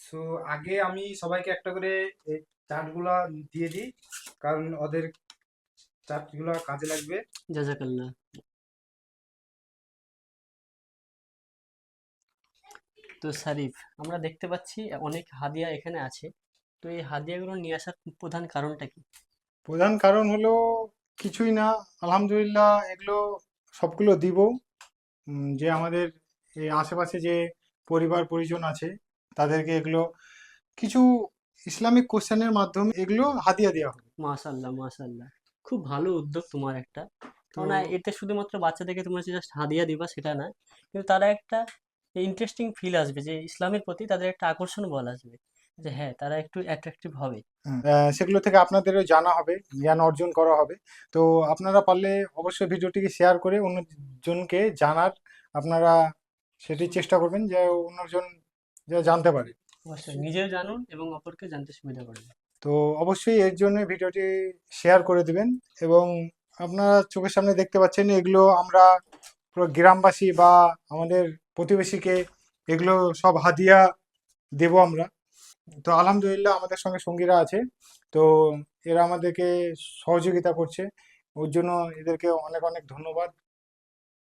So আগে আমি সবাইকে একটা করে এই চার্টগুলা দিয়ে দিই, কারণ ওদের চার্টগুলো কাজে লাগবে। জাজাকাল্লাহ। তো শারিফ, আমরা দেখতে পাচ্ছি অনেক হাদিয়া এখানে আছে। তো এই হাদিয়াগুলো নিয়ে আসার প্রধান কারণটা কি? প্রধান কারণ হলো কিছুই না, আলহামদুলিল্লাহ এগুলো সবগুলো দিব। যে আমাদের এই আশেপাশে যে পরিবার পরিজন আছে তাদেরকে এগুলো কিছু ইসলামিক কোশ্চেনের মাধ্যমে এগুলো হাদিয়া দেওয়া হবে। মাশাআল্লাহ, মাশাআল্লাহ। খুব ভালো উদ্যোগ তোমার একটা। তো কারণ এতে শুধুমাত্র বাচ্চাদেরকে তোমরা যে জাস্ট হাদিয়া দিবা সেটা না, কিন্তু তারা একটা ইন্টারেস্টিং ফিল আসবে, যে ইসলামের প্রতি তাদের একটা আকর্ষণ বল আসবে, যে হ্যাঁ তারা একটু অ্যাট্রাকটিভ হবে। সেগুলো থেকে আপনাদেরও জানা হবে, জ্ঞান অর্জন করা হবে। তো আপনারা পারলে অবশ্যই ভিডিওটিকে শেয়ার করে অন্যজনকে জানার আপনারা সেটি চেষ্টা করবেন, যে অন্যজন যে জানতে পারে। অবশ্যই নিজেও জানুন এবং অপরকে জানতে সুবিধা করবে। তো অবশ্যই এর জন্য ভিডিওটি শেয়ার করে দিবেন। এবং আপনারা চোখের সামনে দেখতে পাচ্ছেন এগুলো আমরা পুরো গ্রামবাসী বা আমাদের প্রতিবেশীকে এগুলো সব হাদিয়া দেব আমরা। তো আলহামদুলিল্লাহ আমাদের সঙ্গে সঙ্গীরা আছে, তো এরা আমাদেরকে সহযোগিতা করছে, ওর জন্য এদেরকে অনেক অনেক ধন্যবাদ।